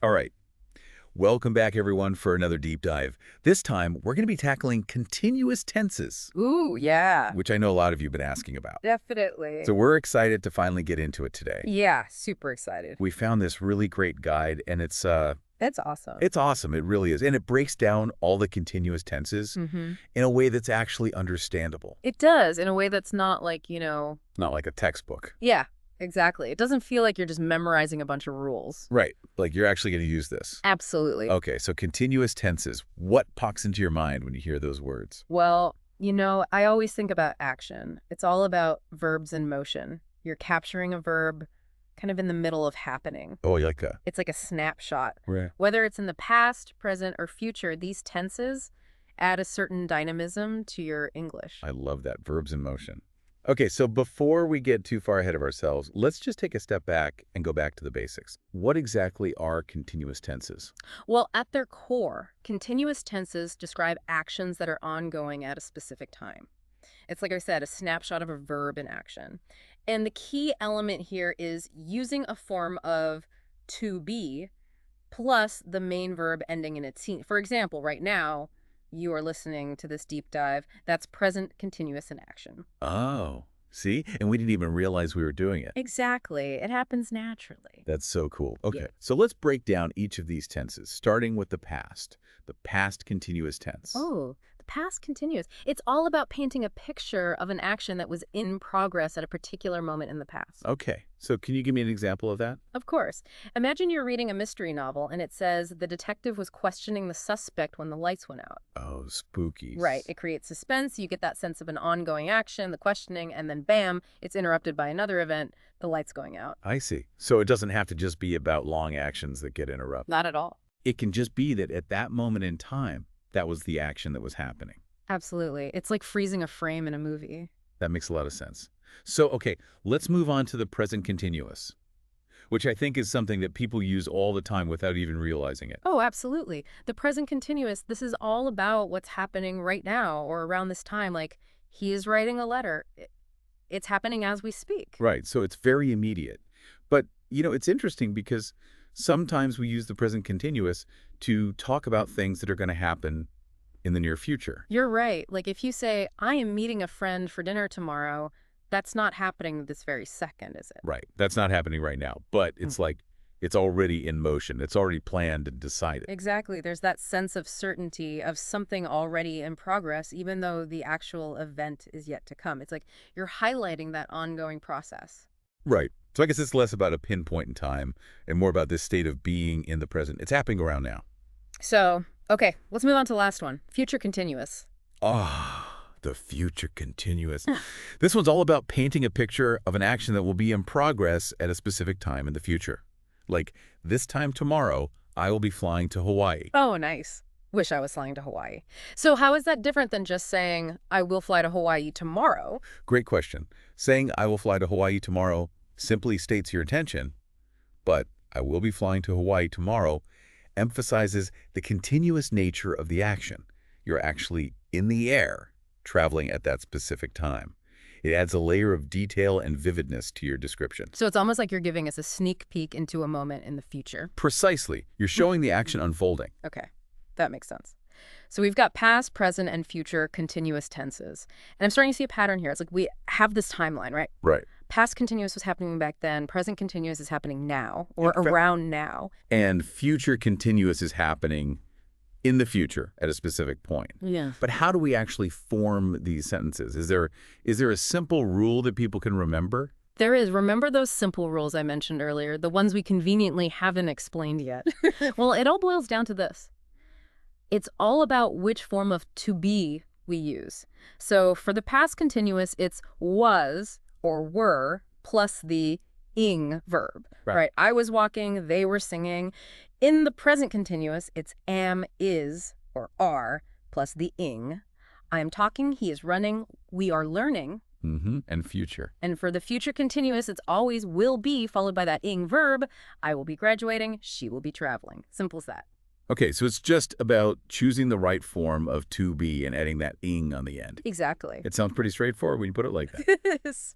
All right. Welcome back, everyone, for another deep dive. This time, we're going to be tackling continuous tenses, Ooh, yeah, which I know a lot of you have been asking about. definitely. So we're excited to finally get into it today. Yeah, super excited. We found this really great guide, and That's awesome. it's awesome. It really is. And it breaks down all the continuous tenses Mm-hmm. in a way that's actually understandable, It does in a way that's not like, not like a textbook. yeah, exactly. It doesn't feel like you're just memorizing a bunch of rules. Right. Like you're actually going to use this. Absolutely. Okay, so continuous tenses. What pops into your mind when you hear those words? Well, I always think about action. It's all about verbs in motion. You're capturing a verb kind of in the middle of happening. Oh, you like that? It's like a snapshot. Right. Whether it's in the past, present, or future, these tenses add a certain dynamism to your English. I love that. Verbs in motion. Okay, so before we get too far ahead of ourselves, let's just take a step back and go back to the basics. What exactly are continuous tenses? Well, at their core, continuous tenses describe actions that are ongoing at a specific time. It's like I said, a snapshot of a verb in action. And the key element here is using a form of to be plus the main verb ending in a T. For example, right now, you are listening to this deep dive. That's present continuous in action. Oh, see? And we didn't even realize we were doing it. Exactly. It happens naturally. That's so cool. Yeah. Okay, so let's break down each of these tenses, starting with the past continuous tense. Oh, the past continuous. It's all about painting a picture of an action that was in progress at a particular moment in the past. Okay, so can you give me an example of that? Of course. Imagine you're reading a mystery novel and it says the detective was questioning the suspect when the lights went out. Oh, spooky. Right. It creates suspense. You get that sense of an ongoing action, the questioning, and then bam, it's interrupted by another event, the lights going out. I see. So it doesn't have to just be about long actions that get interrupted. Not at all. It can just be that at that moment in time, that was the action that was happening. Absolutely. It's like freezing a frame in a movie. That makes a lot of sense. So, okay, let's move on to the present continuous, which I think is something that people use all the time without even realizing it. Oh, absolutely. The present continuous, this is all about what's happening right now or around this time. Like, he is writing a letter. It's happening as we speak. Right, so it's very immediate. But, it's interesting because sometimes we use the present continuous to talk about things that are going to happen in the near future. You're right. Like, if you say, I am meeting a friend for dinner tomorrow, that's not happening this very second, is it? Right, that's not happening right now, but it's like it's already in motion. It's already planned and decided. Exactly. There's that sense of certainty of something already in progress, even though the actual event is yet to come. It's like you're highlighting that ongoing process. Right. So I guess it's less about a pinpoint in time and more about this state of being in the present. It's happening around now. So, okay, let's move on to the last one. Future continuous. The future continuous. This one's all about painting a picture of an action that will be in progress at a specific time in the future. Like, this time tomorrow, I will be flying to Hawaii. Oh, nice. Wish I was flying to Hawaii. So how is that different than just saying, I will fly to Hawaii tomorrow? Great question. Saying I will fly to Hawaii tomorrow simply states your intention, but I will be flying to Hawaii tomorrow emphasizes the continuous nature of the action. You're actually in the air, traveling at that specific time. It adds a layer of detail and vividness to your description. So it's almost like you're giving us a sneak peek into a moment in the future. Precisely. You're showing the action unfolding. Okay, that makes sense. So we've got past, present, and future continuous tenses. And I'm starting to see a pattern here. It's like we have this timeline, right? Right. Past continuous was happening back then. Present continuous is happening now or In fact- around now. And future continuous is happening in the future at a specific point. Yeah. But how do we actually form these sentences? Is there a simple rule that people can remember? There is. Remember those simple rules I mentioned earlier, the ones we conveniently haven't explained yet? Well, it all boils down to this. It's all about which form of to be we use. So for the past continuous, it's was or were plus the ing verb, right? I was walking, they were singing. In the present continuous, it's am, is, or are plus the ing. I am talking, he is running, we are learning. And future. And for the future continuous, it's always will be followed by that ing verb. I will be graduating, she will be traveling. Simple as that. Okay, so it's just about choosing the right form of to be and adding that ing on the end. Exactly. It sounds pretty straightforward when you put it like that. Yes.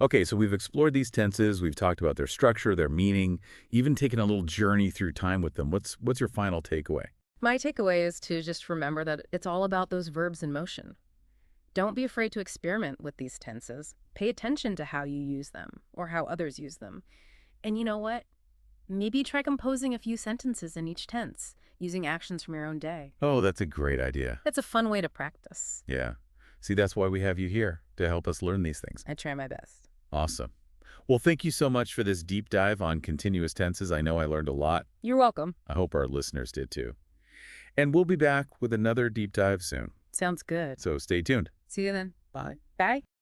Okay, so we've explored these tenses, we've talked about their structure, their meaning, even taken a little journey through time with them. What's your final takeaway? My takeaway is to just remember that it's all about those verbs in motion. Don't be afraid to experiment with these tenses. Pay attention to how you use them or how others use them. And you know what? Maybe try composing a few sentences in each tense, using actions from your own day. Oh, that's a great idea. That's a fun way to practice. Yeah. See, that's why we have you here, to help us learn these things. I try my best. Awesome. Well, thank you so much for this deep dive on continuous tenses. I know I learned a lot. You're welcome. I hope our listeners did too. And we'll be back with another deep dive soon. Sounds good. So stay tuned. See you then. Bye. Bye.